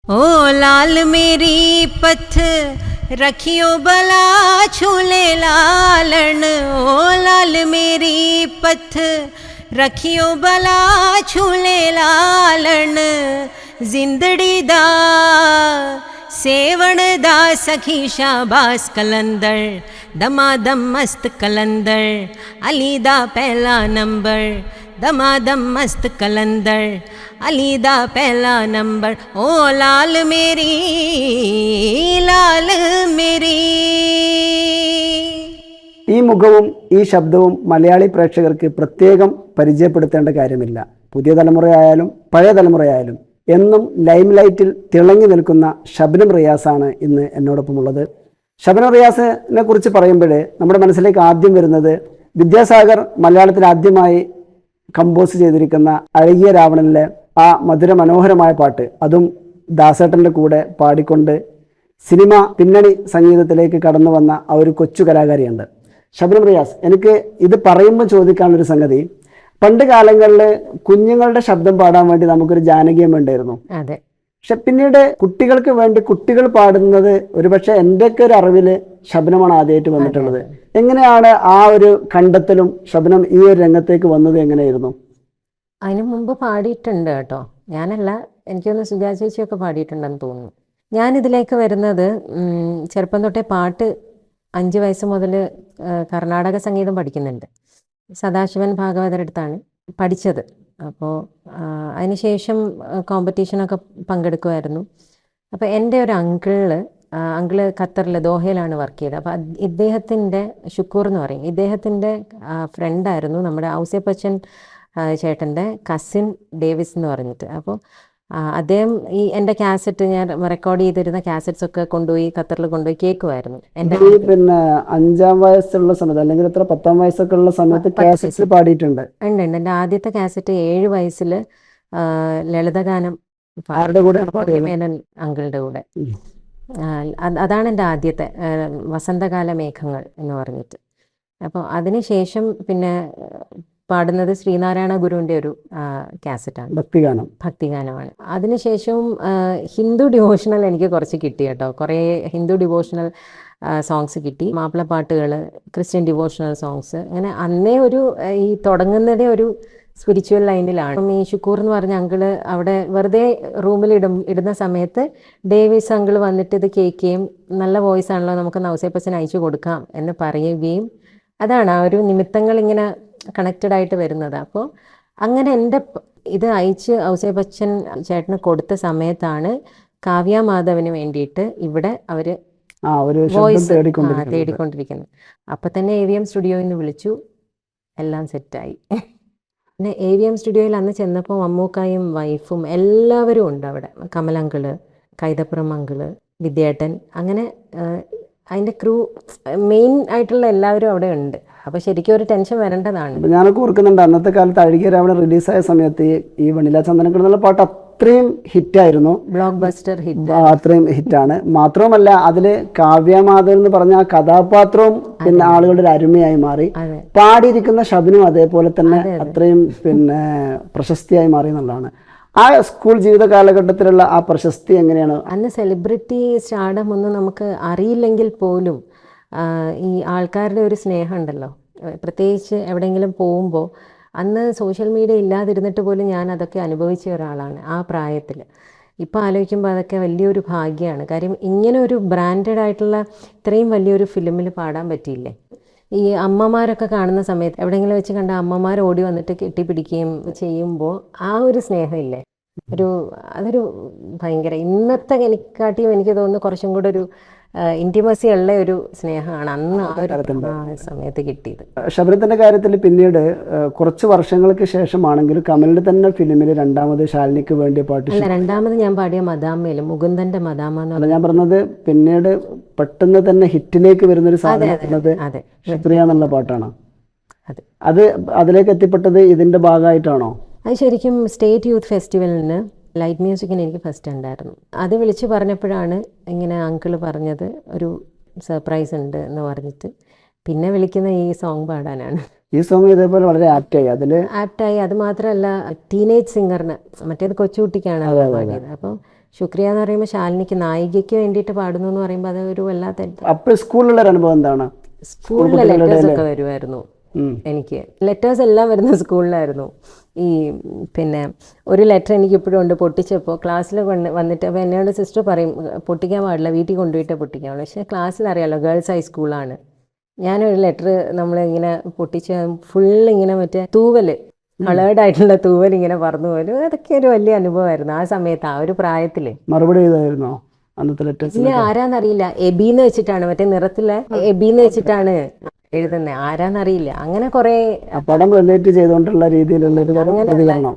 ओ लाल मेरी पथ रखियो भला झूले लालन, ओ लाल मेरी पथ रखियो भला झूले लालन। जिंदड़ी दा सेवण दा सखी शाबाश कलंदर, दमादम मस्त कलंदर अली दा पहला नंबर, दमादम मस्त कलंदर अली दा पहला नंबर। ओ लाल मेरी लाल मेरी। ഈ മുഖവും ഈ ശബ്ദവും മലയാളി പ്രേക്ഷകർക്ക് പ്രത്യേകം പരിചയപ്പെടുത്തേണ്ട കാര്യമില്ല. പുതിയ തലമുറയായാലും പഴയ തലമുറയായാലും എന്നും ലൈം ലൈറ്റിൽ തിളങ്ങി നിൽക്കുന്ന ഷബ്നം റിയാസാണ് ഇന്ന് എന്നോടൊപ്പമുള്ളത്. ഷബ്നം റിയാസിനെ കുറിച്ച് പറയുമ്പോൾ നമ്മുടെ മനസ്സിലേക്ക് ആദ്യം വരുന്നത് വിദ്യാസാഗർ മലയാളത്തിൽ ആദ്യമായി കമ്പോസ് ചെയ്തിരിക്കുന്ന അഴകിയ രാവണനിലെ ആ മധുര മനോഹരമായ പാട്ട്, അതും ദാസേട്ടൻ്റെ കൂടെ പാടിക്കൊണ്ട് സിനിമ പിന്നണി സംഗീതത്തിലേക്ക് കടന്നു വന്ന ആ ഒരു കൊച്ചു കലാകാരിയുണ്ട് ഷബ്നം റിയാസ്. എനിക്ക് ഇത് പറയുമ്പോൾ ചോദിക്കാനുള്ളൊരു സംഗതി, പണ്ട് കാലങ്ങളിൽ കുഞ്ഞുങ്ങളുടെ ശബ്ദം പാടാൻ വേണ്ടി നമുക്കൊരു ജാനകീയം വേണ്ടായിരുന്നു. അതെ. പക്ഷെ പിന്നീട് കുട്ടികൾക്ക് വേണ്ടി കുട്ടികൾ പാടുന്നത് ഒരുപക്ഷെ എൻ്റെയൊക്കെ ഒരു അറിവിൽ ശബ്നമാണ് ആദ്യമായിട്ട് വന്നിട്ടുള്ളത്. എങ്ങനെയാണ് ആ ഒരു കണ്ടെത്തലും ശബ്നം ഈ ഒരു രംഗത്തേക്ക് വന്നത് എങ്ങനെയായിരുന്നു? അതിനു മുമ്പ് പാടിയിട്ടുണ്ട് കേട്ടോ, ഞാനല്ല, എനിക്കൊന്ന് സുജാ ചേച്ചിയൊക്കെ പാടിയിട്ടുണ്ടെന്ന് തോന്നുന്നു. ഞാനിതിലേക്ക് വരുന്നത് ചെറുപ്പം തൊട്ടേ പാട്ട് 5 വയസ്സ് മുതൽ കർണാടക സംഗീതം പഠിക്കുന്നുണ്ട്. സദാശിവൻ ഭാഗവതരുടെ അടുത്താണ് പഠിച്ചത്. അപ്പോൾ അതിനുശേഷം കോമ്പറ്റീഷനൊക്കെ പങ്കെടുക്കുമായിരുന്നു. അപ്പോൾ എൻ്റെ ഒരു അങ്കിള് ഖത്തറിൽ ദോഹയിലാണ് വർക്ക് ചെയ്തത്. അപ്പോൾ ഇദ്ദേഹത്തിൻ്റെ ഷുക്കൂർ എന്ന് പറയും, ഇദ്ദേഹത്തിൻ്റെ ഫ്രണ്ടായിരുന്നു നമ്മുടെ ഔസേപ്പച്ചൻ ചേട്ടൻ്റെ കസിൻ ഡേവിസ് എന്ന് പറഞ്ഞിട്ട്. അപ്പോൾ അദ്ദേഹം ഈ എൻ്റെ കാസറ്റ്, ഞാൻ റെക്കോർഡ് ചെയ്തിരുന്ന കാസറ്റ്സ് ഒക്കെ കൊണ്ടുപോയി ഖത്തറിൽ കൊണ്ടുപോയി കേൾക്കുമായിരുന്നു. എൻ്റെ പിന്നെ 5-ാം വയസ്സുള്ള സമയത്ത് അല്ലെങ്കിൽ 10-ാം വയസ്സൊക്കെ ഉള്ള സമയത്ത് കാസറ്റ്സ് പാടിയിട്ടുണ്ട്. ഉണ്ട്. എൻ്റെ ആദ്യത്തെ കാസറ്റ് 7 വയസ്സിൽ ലളിതഗാനം ആരുടെ കൂടെ? മേനൻ അങ്കിളുടെ കൂടെ. അതാണ് എൻ്റെ ആദ്യത്തെ വസന്തകാല മേഘങ്ങൾ എന്ന് പറഞ്ഞിട്ട്. അപ്പോൾ അതിനുശേഷം പിന്നെ പാടുന്നത് ശ്രീനാരായണ ഗുരുവിൻ്റെ ഒരു കാസറ്റാണ്, ഭക്തിഗാനമാണ്. അതിനുശേഷവും ഹിന്ദു ഡിവോഷണൽ എനിക്ക് കുറച്ച് കിട്ടി കേട്ടോ, കുറേ ഹിന്ദു ഡിവോഷണൽ സോങ്സ് കിട്ടി, മാപ്പിളപ്പാട്ടുകൾ, ക്രിസ്ത്യൻ ഡിവോഷണൽ സോങ്സ്. അങ്ങനെ അന്നേ ഒരു ഈ തുടങ്ങുന്നതേ ഒരു സ്പിരിച്വൽ ലൈനിലാണ്. ഈ ഷുക്കൂർ എന്ന് പറഞ്ഞ അങ്കിള് അവിടെ വെറുതെ റൂമിൽ ഇടുന്ന സമയത്ത് ഡേവിസ് അങ്കിൾ വന്നിട്ട് ഇത് കേൾക്കുകയും നല്ല വോയിസ് ആണല്ലോ, നമുക്ക് ഔസേപ്പച്ചൻ അയച്ചു കൊടുക്കാം എന്ന് പറയുകയും, അതാണ് ആ ഒരു നിമിത്തങ്ങൾ ഇങ്ങനെ കണക്റ്റഡ് ആയിട്ട് വരുന്നത്. അപ്പോൾ അങ്ങനെ എൻ്റെ ഇത് അയച്ച് ഔസേപ്പച്ചൻ ചേട്ടന് കൊടുത്ത സമയത്താണ് കാവ്യ മാധവന് വേണ്ടിയിട്ട് ഇവിടെ അവർ വോയിസ് തേടിക്കൊണ്ടിരിക്കുന്നത്. അപ്പം തന്നെ AVM സ്റ്റുഡിയോയിൽ നിന്ന് വിളിച്ചു, എല്ലാം സെറ്റായി. പിന്നെ AVM സ്റ്റുഡിയോയിൽ അന്ന് ചെന്നപ്പോൾ മമ്മൂക്കായും വൈഫും എല്ലാവരും ഉണ്ട് അവിടെ. കമലങ്കിള്, കൈതപ്പുറം അങ്കിള്, വിദ്യേട്ടൻ, അങ്ങനെ അതിൻ്റെ ക്രൂ മെയിൻ ആയിട്ടുള്ള എല്ലാവരും അവിടെ ഉണ്ട്. അപ്പോൾ ശരിക്കും ഒരു ടെൻഷൻ വരേണ്ടതാണ്. ഞാനൊക്കെ ഓർക്കുന്നുണ്ട്, അന്നത്തെ കാലത്ത് അഴകിയ രാവണൻ റിലീസായ സമയത്ത് ഈ വനില ചന്ദനക്കട എന്നുള്ള പാട്ട് അത്രയും ഹിറ്റായിരുന്നു, ബ്ലോക്ക് ബസ്റ്റർ ഹിറ്റ്, അത്രയും ഹിറ്റാണ്. മാത്രവുമല്ല അതിൽ കാവ്യമാധവൻ എന്ന് പറഞ്ഞ ആ കഥാപാത്രവും പിന്നെ ആളുകളുടെ ഒരു അരുമയായി മാറി. പാടിയിരിക്കുന്ന ശബ്ദവും അതേപോലെ തന്നെ അത്രയും പിന്നെ പ്രശസ്തിയായി മാറി എന്നുള്ളതാണ്. ആ സ്കൂൾ ജീവിത കാലഘട്ടത്തിലുള്ള ആ പ്രശസ്തി എങ്ങനെയാണ്? അന്ന് സെലിബ്രിറ്റി സ്റ്റാർഡം ഒന്നും നമുക്ക് അറിയില്ലെങ്കിൽ പോലും ഈ ആൾക്കാരുടെ ഒരു സ്നേഹം ഉണ്ടല്ലോ, പ്രത്യേകിച്ച് എവിടെയെങ്കിലും പോകുമ്പോൾ. അന്ന് സോഷ്യൽ മീഡിയ ഇല്ലാതിരുന്നിട്ട് പോലും ഞാൻ അതൊക്കെ അനുഭവിച്ച ഒരാളാണ് ആ പ്രായത്തിൽ. ഇപ്പോൾ ആലോചിക്കുമ്പോൾ അതൊക്കെ വലിയൊരു ഭാഗ്യമാണ്. കാര്യം ഇങ്ങനെ ഒരു ബ്രാൻഡഡ് ആയിട്ടുള്ള ഇത്രയും വലിയൊരു ഫിലിമിൽ പാടാൻ പറ്റിയില്ലേ. ഈ അമ്മമാരൊക്കെ കാണുന്ന സമയത്ത് എവിടെയെങ്കിലും വെച്ച് കണ്ട അമ്മമാർ ഓടി വന്നിട്ട് കെട്ടിപ്പിടിക്കുകയും ചെയ്യുമ്പോൾ ആ ഒരു സ്നേഹമില്ലേ, അതൊരു ഭയങ്കര, ഇന്നത്തെ എനിക്കാട്ടിയും എനിക്ക് തോന്നുന്നു കുറച്ചും കൂടെ ഒരു ഇൻറ്റിമസി ഉള്ള ഒരു സ്നേഹമാണ് അന്ന് ആ ഒരു സമയത്ത് കിട്ടിയത്. ശബരത്തിന്റെ കാര്യത്തിൽ പിന്നീട് കുറച്ച് വർഷങ്ങൾക്ക് ശേഷമാണെങ്കിലും കമലിന്റെ തന്നെ ഫിലിമിൽ രണ്ടാമത് ശാലിനിക്ക് വേണ്ടിയ പാട്ട്. അല്ല, രണ്ടാമത് ഞാൻ പാടിയ മദാമയിലും മുകുന്ദന്റെ മദാമ എന്ന് ഞാൻ പറഞ്ഞത്. പിന്നീട് പെട്ടെന്ന് തന്നെ ഹിറ്റിലേക്ക് വരുന്നൊരു സാധനം ശുക്രിയ എന്നുള്ള പാട്ടാണ്. അത് അതിലേക്ക് എത്തിപ്പെട്ടത് ഇതിന്റെ ഭാഗമായിട്ടാണോ? അത് ശരിക്കും സ്റ്റേറ്റ് യൂത്ത് ഫെസ്റ്റിവലിന് ലൈറ്റ് മ്യൂസിക്കിന് എനിക്ക് ഫസ്റ്റ് ഉണ്ടായിരുന്നു. അത് വിളിച്ച് പറഞ്ഞപ്പോഴാണ് ഇങ്ങനെ അങ്കിള് പറഞ്ഞത് ഒരു സർപ്രൈസ് ഉണ്ട് എന്ന് പറഞ്ഞിട്ട് പിന്നെ വിളിക്കുന്ന ഈ സോങ് പാടാനാണ്. ഈ സോങ് ഇതേപോലെ വളരെ ആപ്റ്റായി. അത് മാത്രമല്ല ടീനേജ് സിംഗറിന്, മറ്റേത് കൊച്ചുകുട്ടിക്കാണ് പാടിയത്. അപ്പോൾ ശുക്രിയ എന്ന് പറയുമ്പോൾ ശാലിനിക്ക് നായികയ്ക്ക് വേണ്ടിയിട്ട് പാടുന്നു എന്ന് പറയുമ്പോൾ അത് ഒരു വല്ലാത്ത അപ്പോൾ സ്കൂളിലുള്ള ഒരു അനുഭവം എന്താണ്? സ്കൂളിലെ ലെറ്റേഴ്സ് ഒക്കെ വരുമായിരുന്നു എനിക്ക്. ലെറ്റേഴ്സ് എല്ലാം വരുന്ന സ്കൂളിലായിരുന്നു. ഈ പിന്നെ ഒരു ലെറ്റർ എനിക്ക് ഇപ്പോഴും ഉണ്ട്. പൊട്ടിച്ചപ്പോൾ ക്ലാസ്സിൽ വന്നിട്ട് അപ്പോൾ എന്നോട് സിസ്റ്റർ പറയും പൊട്ടിക്കാൻ പാടില്ല, വീട്ടിൽ കൊണ്ടുപോയിട്ടേ പൊട്ടിക്കാൻ പാടില്ല. പക്ഷേ ക്ലാസ്സിൽ അറിയാമല്ലോ ഗേൾസ് ഹൈസ്കൂളാണ്. ഞാനൊരു ലെറ്റർ നമ്മളിങ്ങനെ പൊട്ടിച്ച് ഫുള്ളിങ്ങനെ മറ്റേ തൂവൽ, കളേർഡ് ആയിട്ടുള്ള തൂവൽ ഇങ്ങനെ പറന്നു പോലും. അതൊക്കെ ഒരു വലിയ അനുഭവമായിരുന്നു ആ സമയത്ത്, ആ ഒരു പ്രായത്തിൽ. മറുപടി ചെയ്തായിരുന്നോ അന്നത്തെ ലെറ്റേഴ്സ്? ഇല്ല, ആരാന്നറിയില്ല. എബിന്ന് വെച്ചിട്ടാണ്, മറ്റേ നിറത്തിലെ എബിന്ന് വെച്ചിട്ടാണ് എഴുതുന്നത്, ആരാന്നറിയില്ല. അങ്ങനെ കുറെ പടം റിലേറ്റ് ചെയ്തുകൊണ്ടുള്ള രീതിയിലുള്ള ഒരു പ്രതികരണം.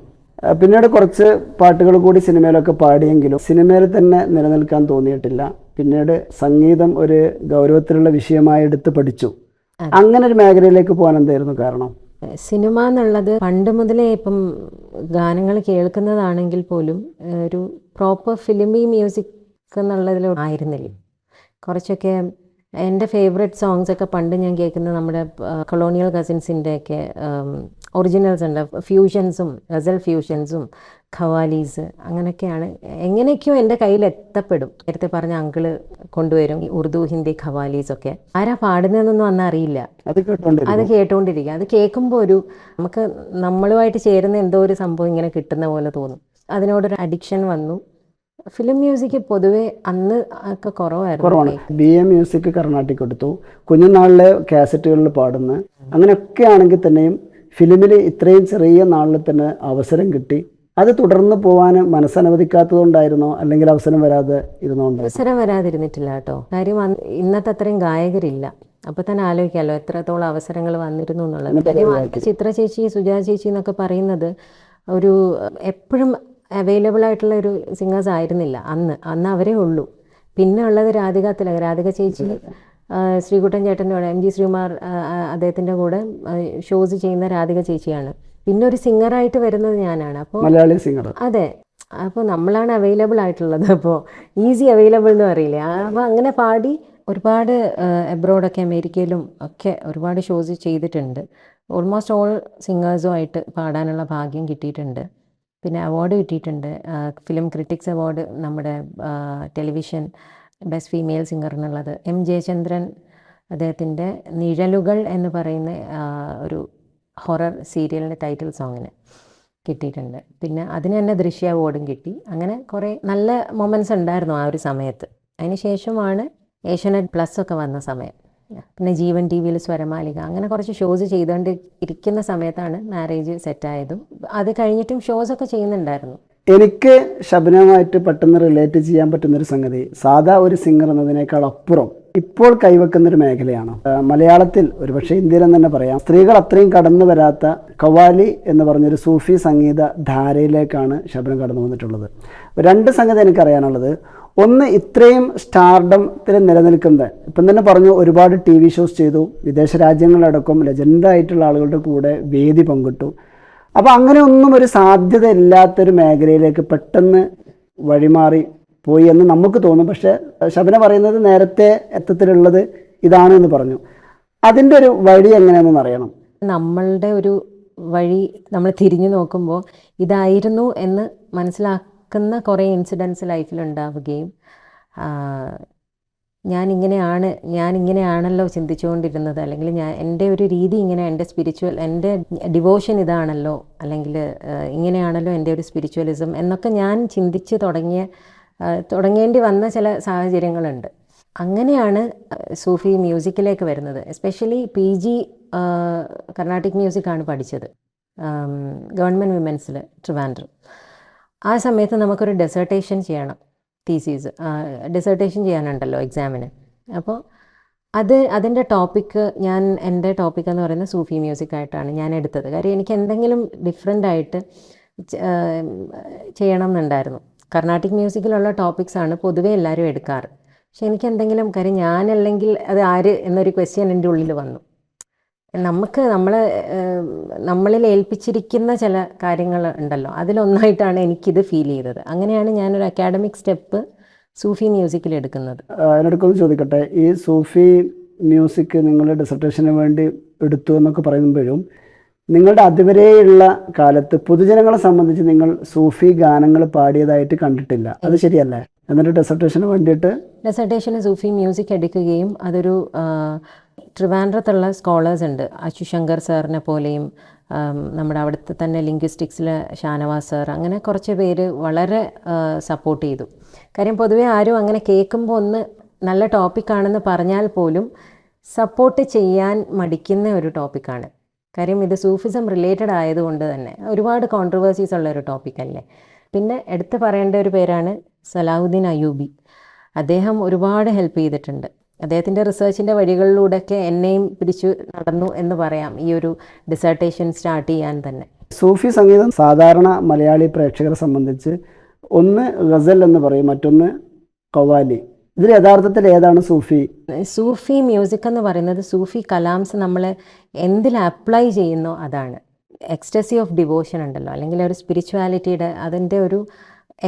പിന്നീട് കുറച്ച് പാട്ടുകൾ കൂടി സിനിമയിലൊക്കെ പാടിയെങ്കിലും സിനിമയിൽ തന്നെ നിലനിൽക്കാൻ തോന്നിയിട്ടില്ല. പിന്നീട് സംഗീതം ഒരു ഗൗരവത്തിലുള്ള വിഷയമായി എടുത്ത് പഠിച്ചു. അങ്ങനെ ഒരു മേഖലയിലേക്ക് പോകാൻ എന്തായിരുന്നു കാരണം? സിനിമ എന്നുള്ളത് പണ്ട് മുതലേ ഇപ്പം ഗാനങ്ങൾ കേൾക്കുന്നതാണെങ്കിൽ പോലും ഒരു പ്രോപ്പർ ഫിലിമി മ്യൂസിക് എന്നുള്ളതിൽ ആയിരുന്നില്ല. കുറച്ചൊക്കെ എൻ്റെ ഫേവറേറ്റ് സോങ്സ് ഒക്കെ പണ്ട് ഞാൻ കേൾക്കുന്നത് നമ്മുടെ കൊളോണിയൽ കസിൻസിൻ്റെ ഒക്കെ ഒറിജിനൽസ് ഉണ്ട്, ഫ്യൂഷൻസും ഗസൽ ഫ്യൂഷൻസും ഖവാലീസ് അങ്ങനെയൊക്കെയാണ്. എങ്ങനെയൊക്കെയോ എൻ്റെ കയ്യിൽ എത്തപ്പെടും. നേരത്തെ പറഞ്ഞ അങ്കിള് കൊണ്ടുവരും ഈ ഉറുദു ഹിന്ദി ഖവാലീസൊക്കെ. ആരാ പാടുന്നതെന്നൊന്നും അന്ന് അറിയില്ല, അത് കേട്ടുകൊണ്ടിരിക്കുക. അത് കേൾക്കുമ്പോൾ ഒരു നമുക്ക് നമ്മളുമായിട്ട് ചേരുന്ന എന്തോ ഒരു സംഭവം ഇങ്ങനെ കിട്ടുന്ന പോലെ തോന്നും. അതിനോടൊരു അഡിക്ഷൻ വന്നു. ഫിലിം മ്യൂസിക് പൊതുവെ അന്ന് ഒക്കെ കുറവാണ്. BA മ്യൂസിക് കർണാട്ടിക് എടുത്തു, കുഞ്ഞുനാളിലെ കാസറ്റുകളിൽ പാടുന്ന അങ്ങനെയൊക്കെ ആണെങ്കിൽ തന്നെയും ഫിലിമിൽ ഇത്രയും ചെറിയ നാളിൽ തന്നെ അവസരം കിട്ടി. അത് തുടർന്ന് പോകാൻ മനസ്സനുവദിക്കാത്തതുകൊണ്ടായിരുന്നോ അല്ലെങ്കിൽ അവസരം വരാതെ ഇരുന്നോണ്ടോ? അവസരം വരാതിരുന്നിട്ടില്ല കേട്ടോ. കാര്യം ഇന്നത്തെ അത്രയും ഗായകരില്ല. അപ്പോൾ തന്നെ ആലോചിക്കാമല്ലോ എത്രത്തോളം അവസരങ്ങൾ വന്നിരുന്നു എന്നുള്ളത്. ചിത്ര ചേച്ചി, സുജാ ചേച്ചി എന്നൊക്കെ പറയുന്നത് ഒരു എപ്പോഴും അവൈലബിൾ ആയിട്ടുള്ള ഒരു സിംഗേഴ്സ് ആയിരുന്നില്ല അന്ന് അവരേ ഉള്ളൂ. പിന്നെ ഉള്ളത് രാധിക ചേച്ചി, ശ്രീകുട്ടൻ ചേട്ടൻ്റെ കൂടെ MG ശ്രീകുമാർ അദ്ദേഹത്തിൻ്റെ കൂടെ ഷോസ് ചെയ്യുന്ന രാധിക ചേച്ചിയാണ്. പിന്നെ ഒരു സിംഗറായിട്ട് വരുന്നത് ഞാനാണ്. അപ്പോൾ മലയാളി സിംഗർ. അതെ, അപ്പോൾ നമ്മളാണ് അവൈലബിൾ ആയിട്ടുള്ളത്. അപ്പോൾ ഈസി അവൈലബിൾ എന്ന് പറയില്ലേ, അപ്പോൾ അങ്ങനെ പാടി ഒരുപാട് എബ്രോഡൊക്കെ അമേരിക്കയിലും ഒക്കെ ഒരുപാട് ഷോസ് ചെയ്തിട്ടുണ്ട്. ഓൾമോസ്റ്റ് ഓൾ സിംഗേഴ്സുമായിട്ട് പാടാനുള്ള ഭാഗ്യം കിട്ടിയിട്ടുണ്ട്. പിന്നെ അവാർഡ് കിട്ടിയിട്ടുണ്ട്, ഫിലിം ക്രിറ്റിക്സ് അവാർഡ്, നമ്മുടെ ടെലിവിഷൻ ബെസ്റ്റ് ഫീമെയിൽ സിംഗർ എന്നുള്ളത്. M ജയചന്ദ്രൻ അദ്ദേഹത്തിൻ്റെ നിഴലുകൾ എന്ന് പറയുന്ന ഒരു ഹൊറർ സീരിയലിൻ്റെ ടൈറ്റിൽ സോങ്ങിന് കിട്ടിയിട്ടുണ്ട്. പിന്നെ അതിന് തന്നെ ദൃശ്യ അവാർഡും കിട്ടി. അങ്ങനെ കുറേ നല്ല മൊമെൻറ്റ്സ് ഉണ്ടായിരുന്നു ആ ഒരു സമയത്ത്. അതിന് ശേഷമാണ് ഏഷ്യാനെറ്റ് പ്ലസ് ഒക്കെ വന്ന സമയം. പിന്നെ ജീവൻ TV സ്വരമാലിക അങ്ങനെ കുറച്ച് ഷോസ് ചെയ്തുകൊണ്ട് ഇരിക്കുന്ന സമയത്താണ് മാരേജ് സെറ്റായതും. അത് കഴിഞ്ഞിട്ടും ഷോസൊക്കെ ചെയ്യുന്നുണ്ടായിരുന്നു. എനിക്ക് ശബനമായിട്ട് പെട്ടെന്ന് റിലേറ്റ് ചെയ്യാൻ പറ്റുന്നൊരു സംഗതി, സാധാ ഒരു സിംഗർ എന്നതിനേക്കാൾ അപ്പുറം ഇപ്പോൾ കൈവെക്കുന്നൊരു മേഖലയാണ്. മലയാളത്തിൽ ഒരുപക്ഷെ ഇന്ത്യയിലെന്ന് തന്നെ പറയാം, സ്ത്രീകൾ അത്രയും കടന്നു വരാത്ത ഖവാലി എന്ന് പറഞ്ഞൊരു സൂഫി സംഗീത ധാരയിലേക്കാണ് ശബനം കടന്നു വന്നിട്ടുള്ളത്. രണ്ട് സംഗതി എനിക്കറിയാനുള്ളത്. ഒന്ന്, ഇത്രയും സ്റ്റാർഡത്തിൽ നിലനിൽക്കുന്നത്, ഇപ്പം തന്നെ പറഞ്ഞു, ഒരുപാട് TV ഷോസ് ചെയ്തു, വിദേശ രാജ്യങ്ങളടക്കം ലെജൻഡായിട്ടുള്ള ആളുകളുടെ കൂടെ വേദി പങ്കിട്ടു. അപ്പോൾ അങ്ങനെ ഒന്നും ഒരു സാധ്യത ഇല്ലാത്തൊരു മേഖലയിലേക്ക് പെട്ടെന്ന് വഴിമാറി പോയി എന്ന് നമുക്ക് തോന്നും. പക്ഷേ ശബന പറയുന്നത് നേരത്തെ എത്തത്തിലുള്ളത് ഇതാണ് എന്ന് പറഞ്ഞു. അതിൻ്റെ ഒരു വഴി എങ്ങനെയാണെന്ന് അറിയണം. നമ്മളുടെ ഒരു വഴി നമ്മൾ തിരിഞ്ഞു നോക്കുമ്പോൾ ഇതായിരുന്നു എന്ന് മനസ്സിലാക്കുന്ന കുറേ ഇൻസിഡൻസ് ലൈഫിലുണ്ടാവുകയും ഞാനിങ്ങനെയാണല്ലോ ചിന്തിച്ചുകൊണ്ടിരുന്നത്, അല്ലെങ്കിൽ എൻ്റെ ഒരു രീതി ഇങ്ങനെ, എൻ്റെ സ്പിരിച്വൽ, എൻ്റെ ഡിവോഷൻ ഇതാണല്ലോ, അല്ലെങ്കിൽ ഇങ്ങനെയാണല്ലോ എൻ്റെ ഒരു സ്പിരിച്വലിസം എന്നൊക്കെ ഞാൻ ചിന്തിച്ച് തുടങ്ങേണ്ടി വന്ന ചില സാഹചര്യങ്ങളുണ്ട്. അങ്ങനെയാണ് സൂഫി മ്യൂസിക്കിലേക്ക് വരുന്നത്. എസ്പെഷ്യലി PG കർണാട്ടിക് മ്യൂസിക്കാണ് പഠിച്ചത്, ഗവൺമെൻറ് വിമൻസിൽ ട്രിവാൻഡ്രം. ആ സമയത്ത് നമുക്കൊരു ഡെസേർട്ടേഷൻ ചെയ്യണം, തീസീസ് ഡിസർട്ടേഷൻ ചെയ്യാനുണ്ടല്ലോ എക്സാമിന്. അപ്പോൾ അതിൻ്റെ ടോപ്പിക്ക് എൻ്റെ ടോപ്പിക് എന്ന് പറയുന്നത് സൂഫി മ്യൂസിക്കായിട്ടാണ് ഞാൻ എടുത്തത്. കാര്യം എനിക്ക് എന്തെങ്കിലും ഡിഫറെൻ്റ് ആയിട്ട് ചെയ്യണം എന്നുണ്ടായിരുന്നു. കർണാട്ടിക് മ്യൂസിക്കിലുള്ള ടോപ്പിക്സാണ് പൊതുവേ എല്ലാവരും എടുക്കാറ്. പക്ഷെ എനിക്ക് എന്തെങ്കിലും കാര്യം ഞാനല്ലെങ്കിൽ അത് ആര് എന്നൊരു ക്വസ്റ്റ്യൻ എൻ്റെ ഉള്ളിൽ വന്നു. നമ്മളിൽ ഏൽപ്പിച്ചിരിക്കുന്ന ചില കാര്യങ്ങൾ ഉണ്ടല്ലോ, അതിലൊന്നായിട്ടാണ് എനിക്കിത് ഫീൽ ചെയ്തത്. അങ്ങനെയാണ് ഞാനൊരു അക്കാഡമിക് സ്റ്റെപ്പ് സൂഫി മ്യൂസിക്കിൽ എടുക്കുന്നത്. അതിനെടുക്കൊന്ന് ചോദിക്കട്ടെ, ഈ സൂഫി മ്യൂസിക് നിങ്ങൾ ഡിസർട്ടേഷന് വേണ്ടി എടുത്തു എന്നൊക്കെ പറയുമ്പോഴും നിങ്ങളുടെ അതുവരെയുള്ള കാലത്ത് പൊതുജനങ്ങളെ സംബന്ധിച്ച് നിങ്ങൾ സൂഫി ഗാനങ്ങൾ പാടിയതായിട്ട് കണ്ടിട്ടില്ല, അത് ശരിയല്ലേ? എന്നിട്ട് ഡെസർട്ടേഷന് വേണ്ടിയിട്ട് ഡെസർട്ടേഷന് സൂഫി മ്യൂസിക് എടുക്കുകയും അതൊരു ട്രിവാൻഡ്രത്തുള്ള സ്കോളേഴ്സ് ഉണ്ട്, അശുശങ്കർ സാറിനെ പോലെയും നമ്മുടെ അവിടുത്തെ തന്നെ ലിംഗ്വിസ്റ്റിക്സിലെ ഷാനവാസ് സാർ, അങ്ങനെ കുറച്ച് പേര് വളരെ സപ്പോർട്ട് ചെയ്തു. കാര്യം പൊതുവേ ആരും അങ്ങനെ കേൾക്കുമ്പോൾ ഒന്ന് നല്ല ടോപ്പിക്കാണെന്ന് പറഞ്ഞാൽ പോലും സപ്പോർട്ട് ചെയ്യാൻ മടിക്കുന്ന ഒരു ടോപ്പിക്കാണ്. കാര്യം ഇത് സൂഫിസം റിലേറ്റഡ് ആയതുകൊണ്ട് തന്നെ ഒരുപാട് കോൺട്രവേഴ്സീസ് ഉള്ള ഒരു ടോപ്പിക്കല്ലേ. പിന്നെ എടുത്തു പറയേണ്ട ഒരു പേരാണ് സലാഹുദ്ദീൻ അയ്യൂബി. അദ്ദേഹം ഒരുപാട് ഹെൽപ്പ് ചെയ്തിട്ടുണ്ട്. അദ്ദേഹത്തിൻ്റെ റിസർച്ചിൻ്റെ വഴികളിലൂടെയൊക്കെ എന്നെയും പിടിച്ചു നടന്നു എന്ന് പറയാം ഈ ഒരു ഡിസർട്ടേഷൻ സ്റ്റാർട്ട് ചെയ്യാൻ തന്നെ. സൂഫി സംഗീതം സാധാരണ മലയാളി പ്രേക്ഷകരെ സംബന്ധിച്ച് ഒന്ന് ഗസൽ എന്ന് പറയും, മറ്റൊന്ന് ഖവാലി. ഇതിൽ യഥാർത്ഥത്തിൽ ഏതാണ് സൂഫി? സൂഫി മ്യൂസിക് എന്ന് പറയുന്നത് സൂഫി കലാംസ് നമ്മൾ എന്തിൽ അപ്ലൈ ചെയ്യുന്നോ അതാണ്. എക്സ്റ്റസി ഓഫ് ഡിവോഷൻ ഉണ്ടല്ലോ, അല്ലെങ്കിൽ ഒരു സ്പിരിച്വാലിറ്റിയുടെ അതിൻ്റെ ഒരു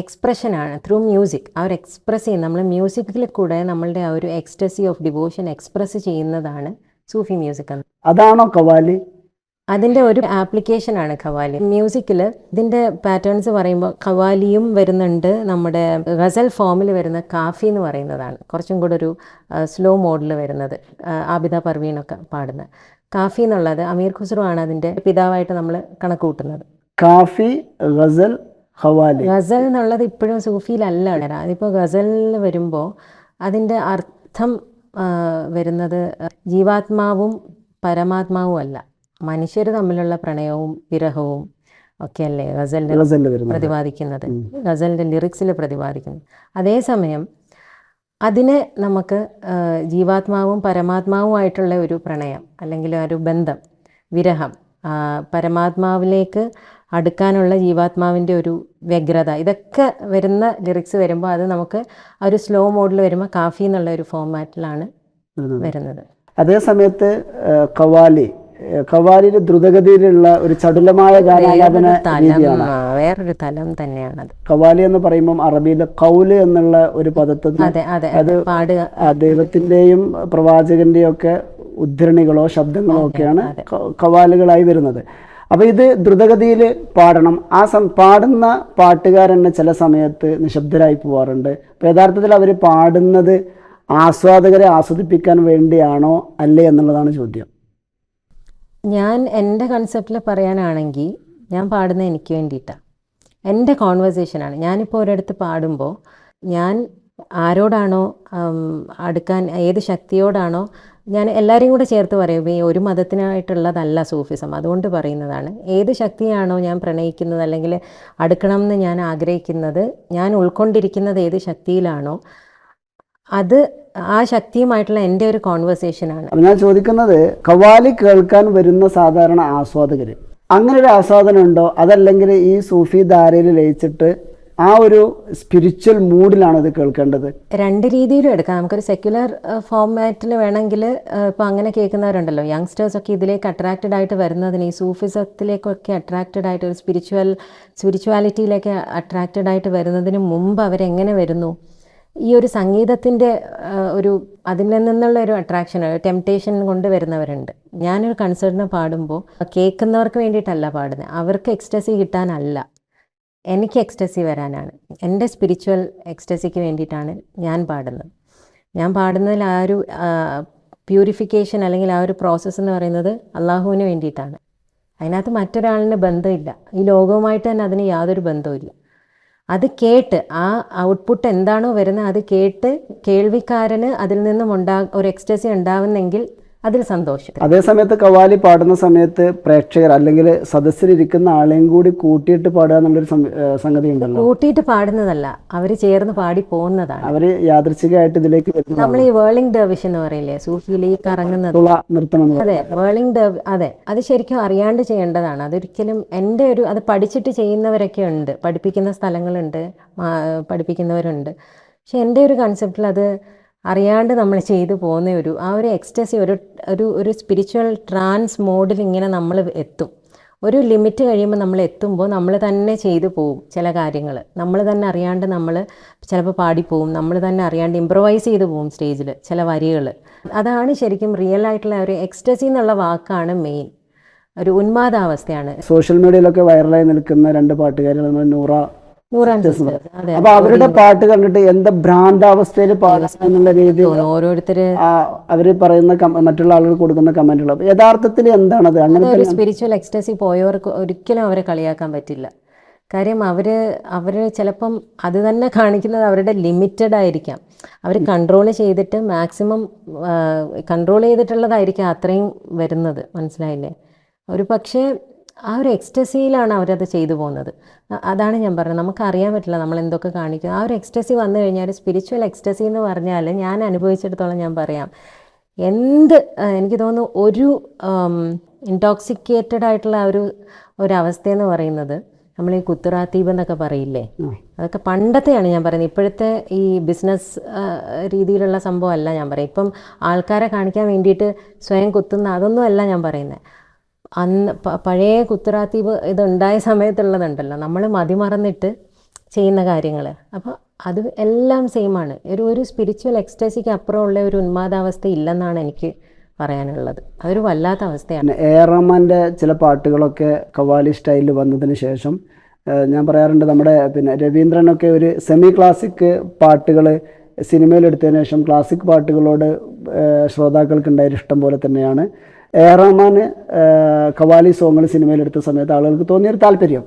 എക്സ്പ്രഷനാണ് ത്രൂ മ്യൂസിക്. ആ ഒരു എക്സ്പ്രസ് ചെയ്യുന്ന നമ്മൾ മ്യൂസിക്കിൽ കൂടെ നമ്മളുടെ ആ ഒരു എക്സ്റ്റസി ഓഫ് ഡിവോഷൻ എക്സ്പ്രസ് ചെയ്യുന്നതാണ് സൂഫി മ്യൂസിക് എന്ന്. അതാണോ ഖവാലി? അതിൻ്റെ ഒരു ആപ്ലിക്കേഷനാണ് ഖവാലി. മ്യൂസിക്കിൽ ഇതിൻ്റെ പാറ്റേൺസ് പറയുമ്പോൾ ഖവാലിയും വരുന്നുണ്ട്, നമ്മുടെ ഗസൽ ഫോമിൽ വരുന്ന കാഫി എന്ന് പറയുന്നതാണ് കുറച്ചും കൂടെ ഒരു സ്ലോ മോഡിൽ വരുന്നത്, ആബിദ പർവീനൊക്കെ പാടുന്ന. കാഫി എന്നുള്ളത് അമീർ ഖുസ്രു ആണ് അതിൻ്റെ പിതാവായിട്ട് നമ്മൾ കണക്ക് കൂട്ടുന്നത്. കാഫി, ഗസൽ, ഖവാലി. ഗസൽ എന്നുള്ളത് ഇപ്പോഴും സൂഫിയിലല്ല. അതിപ്പോൾ ഗസലിൽ വരുമ്പോൾ അതിൻ്റെ അർത്ഥം വരുന്നത് ജീവാത്മാവും പരമാത്മാവും അല്ല, മനുഷ്യർ തമ്മിലുള്ള പ്രണയവും വിരഹവും ഒക്കെയല്ലേ ഗസലിൽ പ്രതിപാദിക്കുന്നത്, ഗസലിൻ്റെ ലിറിക്സിൽ പ്രതിപാദിക്കുന്നത്. അതേസമയം അതിനെ നമുക്ക് ജീവാത്മാവും പരമാത്മാവുമായിട്ടുള്ള ഒരു പ്രണയം അല്ലെങ്കിൽ ഒരു ബന്ധം, വിരഹം, പരമാത്മാവിലേക്ക് അടുക്കാനുള്ള ജീവാത്മാവിൻ്റെ ഒരു വ്യഗ്രത, ഇതൊക്കെ വരുന്ന ലിറിക്സ് വരുമ്പോൾ അത് നമുക്ക് ആ ഒരു സ്ലോ മോഡിൽ വരുമ്പോൾ കാഫി എന്നുള്ള ഒരു ഫോർമാറ്റിലാണ് വരുന്നത്. അതേ സമയത്ത് ഖവാലിയിൽ ദ്രുതഗതിയിലുള്ള ഒരു ചടുലമായ ഗാനാലാപന രീതിയാണ്, വേറൊരു തലം തന്നെയാണത്. ഖവാലി എന്ന് പറയുമ്പോൾ അറബിയിലെ കൗല് എന്നുള്ള ഒരു പദത്തിൽ അത് ദൈവത്തിന്റെയും പ്രവാചകന്റെയും ഒക്കെ ഉദ്ധരണികളോ ശബ്ദങ്ങളോ ഒക്കെയാണ് ഖവാലുകളായി വരുന്നത്. അപ്പോൾ ഇത് ദ്രുതഗതിയിൽ പാടണം. പാടുന്ന പാട്ടുകാരെന്നെ ചില സമയത്ത് നിശബ്ദരായി പോവാറുണ്ട്. അപ്പോൾ യഥാർത്ഥത്തിൽ അവർ പാടുന്നത് ആസ്വാദകരെ ആസ്വദിപ്പിക്കാൻ വേണ്ടിയാണോ അല്ലേ എന്നുള്ളതാണ് ചോദ്യം. ഞാൻ എൻ്റെ കൺസെപ്റ്റിൽ പറയാനാണെങ്കിൽ ഞാൻ പാടുന്നത് എനിക്ക് വേണ്ടിയിട്ടാണ്, എൻ്റെ കോൺവെർസേഷനാണ്. ഞാനിപ്പോൾ ഒരിടത്ത് പാടുമ്പോൾ ഞാൻ ആരോടാണോ അടുക്കാൻ, ഏത് ശക്തിയോടാണോ, ഞാൻ എല്ലാവരെയും കൂടെ ചേർത്ത് പറയും, ഈ ഒരു മതത്തിനായിട്ടുള്ളതല്ല സൂഫിസം, അതുകൊണ്ട് പറയുന്നതാണ്. ഏത് ശക്തിയാണോ ഞാൻ പ്രണയിക്കുന്നത് അല്ലെങ്കിൽ അടുക്കണം എന്ന് ഞാൻ ആഗ്രഹിക്കുന്നത്, ഞാൻ ഉൾക്കൊണ്ടിരിക്കുന്നത് ഏത് ശക്തിയിലാണോ അത് ആ ശക്തിയുമായിട്ടുള്ള എൻ്റെ ഒരു കോൺവെർസേഷനാണ്. ഞാൻ ചോദിക്കുന്നത്, ഖവാലി കേൾക്കാൻ വരുന്ന സാധാരണ ആസ്വാദകർ അങ്ങനെ ഒരു ആസ്വാദനം ഉണ്ടോ, അതല്ലെങ്കിൽ ഈ സൂഫി ധാരയിൽ ലയിച്ചിട്ട് ആ ഒരു സ്പിരിച്വൽ മൂഡിലാണ് ഇത് കേൾക്കേണ്ടത്? രണ്ട് രീതിയിലും എടുക്കാം. നമുക്കൊരു സെക്യുലർ ഫോർമാറ്റിൽ വേണമെങ്കിൽ ഇപ്പോൾ അങ്ങനെ കേൾക്കുന്നവരുണ്ടല്ലോ, യങ്സ്റ്റേഴ്സൊക്കെ ഇതിലേക്ക് അട്രാക്റ്റഡ് ആയിട്ട് വരുന്നതിന്, ഈ സൂഫിസത്തിലേക്കൊക്കെ അട്രാക്റ്റഡ് ആയിട്ട് ഒരു സ്പിരിച്വാലിറ്റിയിലേക്ക് അട്രാക്റ്റഡ് ആയിട്ട് വരുന്നതിന് മുമ്പ് അവരെങ്ങനെ വരുന്നു, ഈ ഒരു സംഗീതത്തിൻ്റെ ഒരു അതിൽ നിന്നുള്ള ഒരു അട്രാക്ഷൻ, ടെംപ്റ്റേഷൻ കൊണ്ട് വരുന്നവരുണ്ട്. ഞാനൊരു കൺസേർട്ടിന് പാടുമ്പോൾ കേൾക്കുന്നവർക്ക് വേണ്ടിയിട്ടല്ല പാടുന്നത്, അവർക്ക് എക്സ്റ്റസി കിട്ടാനല്ല, എനിക്ക് എക്സ്റ്റസി വരാനാണ്. എൻ്റെ സ്പിരിച്വൽ എക്സ്റ്റസിക്ക് വേണ്ടിയിട്ടാണ് ഞാൻ പാടുന്നത്. ഞാൻ പാടുന്നതിൽ ആ ഒരു പ്യൂരിഫിക്കേഷൻ അല്ലെങ്കിൽ ആ ഒരു പ്രോസസ്സ് എന്ന് പറയുന്നത് അള്ളാഹുവിന് വേണ്ടിയിട്ടാണ്. അതിനകത്ത് മറ്റൊരാളിന് ബന്ധമില്ല, ഈ ലോകവുമായിട്ട് തന്നെ അതിന് യാതൊരു ബന്ധവുമില്ല. അത് കേട്ട് ആ ഔട്ട്പുട്ട് എന്താണോ വരുന്നത് അത് കേട്ട് കേൾവിക്കാരന് അതിൽ നിന്നും ഒരു എക്സ്റ്റസി ഉണ്ടാവുന്നെങ്കിൽ അതിൽ സന്തോഷം. അതേസമയത്ത് ഖവാലി പാടുന്ന സമയത്ത് പ്രേക്ഷകർ അല്ലെങ്കിൽ സദസ്സിലിരിക്കുന്ന ആളെയും കൂടി കൂട്ടിയിട്ട് പാടുക എന്നുള്ളൊരു സംഗതി ഉണ്ടല്ലോ. കൂട്ടിയിട്ട് പാടുന്നതല്ല, അവർ ചേർന്ന് പാടി പോകുന്നതാണ്. അവർ യാദൃച്ഛികമായിട്ട് ഇതിലേക്ക് വരുന്നത്. നമ്മൾ ഈ വേളിംഗ് ഡർവിഷ് എന്ന് പറയില്ലേ, സൂഫിയിലേക്ക് ഇറങ്ങുന്നത്, അതെ വേളിംഗ് ഡർവ്, അതെ, അത് ശരിക്കും അറിയാണ്ട് ചെയ്യേണ്ടതാണ്. അതൊരിക്കലും എൻ്റെ ഒരു അത് പഠിച്ചിട്ട് ചെയ്യുന്നവരൊക്കെ ഉണ്ട്, പഠിപ്പിക്കുന്ന സ്ഥലങ്ങളുണ്ട്, പഠിപ്പിക്കുന്നവരുണ്ട്. പക്ഷെ എൻ്റെ ഒരു കൺസെപ്റ്റിൽ അത് അറിയാണ്ട് നമ്മൾ ചെയ്തു പോകുന്ന ആ ഒരു എക്സ്റ്റസി, ഒരു സ്പിരിച്വൽ ട്രാൻസ് മോഡിൽ ഇങ്ങനെ നമ്മൾ എത്തും. ഒരു ലിമിറ്റ് കഴിയുമ്പോൾ നമ്മൾ എത്തുമ്പോൾ നമ്മൾ തന്നെ ചെയ്തു പോവും ചില കാര്യങ്ങൾ, നമ്മൾ തന്നെ അറിയാണ്ട് നമ്മൾ ചിലപ്പോൾ പാടിപ്പോവും, നമ്മൾ തന്നെ അറിയാണ്ട് ഇംപ്രവൈസ് ചെയ്തു പോവും സ്റ്റേജിൽ ചില വരികൾ. അതാണ് ശരിക്കും റിയൽ ആയിട്ടുള്ള ഒരു എക്സ്റ്റസി എന്നുള്ള വാക്കാണ് മെയിൻ. ഒരു ഉന്മാദാവസ്ഥയാണ്. സോഷ്യൽ മീഡിയയിലൊക്കെ വൈറലായി നിൽക്കുന്ന 2 പാട്ടുകാരികൾ നമ്മൾ നൂറാൻ സിസ്റ്റർ. അതെ, അപ്പൊ അവരുടെ പാട്ട് കണ്ടിട്ട് എന്താ ഭ്രാന്താവസ്ഥയിൽ പാടുന്നുള്ള രീതിയിൽ ഓരോരുത്തര് അവര് പറയുന്ന മറ്റുള്ള ആളുകൾ കൊടുക്കുന്ന കമന്റുകൾ യഥാർത്ഥത്തിൽ എന്താണത്? അങ്ങനെ ഒരു സ്പിരിച്വൽ എക്സ്റ്റസി പോയവർക്ക് ഒരിക്കലും അവരെ കളിയാക്കാൻ പറ്റില്ല. കാര്യം അവർ ചിലപ്പം അത് തന്നെ കാണിക്കുന്നത് അവരുടെ ലിമിറ്റഡ് ആയിരിക്കാം. അവർ കൺട്രോൾ ചെയ്തിട്ട് മാക്സിമം കൺട്രോൾ ചെയ്തിട്ടുള്ളതായിരിക്കും അത്രയും വരുന്നത്. മനസ്സിലായില്ലേ? ഒരു പക്ഷേ ആ ഒരു എക്സ്റ്റസിയിലാണ് അവരത് ചെയ്തു പോകുന്നത്. അതാണ് ഞാൻ പറഞ്ഞത്, നമുക്കറിയാൻ പറ്റില്ല നമ്മൾ എന്തൊക്കെ കാണിക്കും. ആ ഒരു എക്സ്റ്റസി വന്നു കഴിഞ്ഞാൽ, സ്പിരിച്വൽ എക്സ്റ്റസി എന്ന് പറഞ്ഞാൽ ഞാൻ അനുഭവിച്ചിടത്തോളം ഞാൻ പറയാം, എനിക്ക് തോന്നുന്നു ഒരു ഇൻടോക്സിക്കേറ്റഡ് ആയിട്ടുള്ള ഒരു അവസ്ഥയെന്ന് പറയുന്നത്, നമ്മൾ ഈ കുത്തുറാത്തീബ് എന്നൊക്കെ പറയില്ലേ, അതൊക്കെ പണ്ടത്തെയാണ് ഞാൻ പറയുന്നത്. ഇപ്പോഴത്തെ ഈ ബിസിനസ് രീതിയിലുള്ള സംഭവമല്ല ഞാൻ പറയും. ഇപ്പം ആൾക്കാരെ കാണിക്കാൻ വേണ്ടിയിട്ട് സ്വയം കുത്തുന്ന അതൊന്നും അല്ല ഞാൻ പറയുന്നത്. അന്ന് പഴയ കുത്തുറാത്തീബ് ഇതുണ്ടായ സമയത്തുള്ളതുണ്ടല്ലോ, നമ്മൾ മതിമറന്നിട്ട് ചെയ്യുന്ന കാര്യങ്ങൾ. അപ്പോൾ അത് എല്ലാം സെയിമാണ്. ഒരു സ്പിരിച്വൽ എക്സ്റ്റസിക്ക് അപ്പുറമുള്ള ഒരു ഉന്മാദാവസ്ഥ ഇല്ലെന്നാണ് എനിക്ക് പറയാനുള്ളത്. അതൊരു വല്ലാത്ത അവസ്ഥയാണ്. A.R. റഹ്മാൻ്റെ ചില പാട്ടുകളൊക്കെ ഖവാലി സ്റ്റൈലിൽ വന്നതിന് ശേഷം ഞാൻ പറയാറുണ്ട്, നമ്മുടെ രവീന്ദ്രനൊക്കെ ഒരു സെമി ക്ലാസിക് പാട്ടുകൾ സിനിമയിലെടുത്തതിന് ശേഷം ക്ലാസിക് പാട്ടുകളോട് ശ്രോതാക്കൾക്കുണ്ടായ ഇഷ്ടം പോലെ തന്നെയാണ് A.R. റഹ്മാൻ ഖവാലി സോങ്ങുകൾ സിനിമയിലെടുത്ത സമയത്ത് ആളുകൾക്ക് തോന്നിയൊരു താല്പര്യം.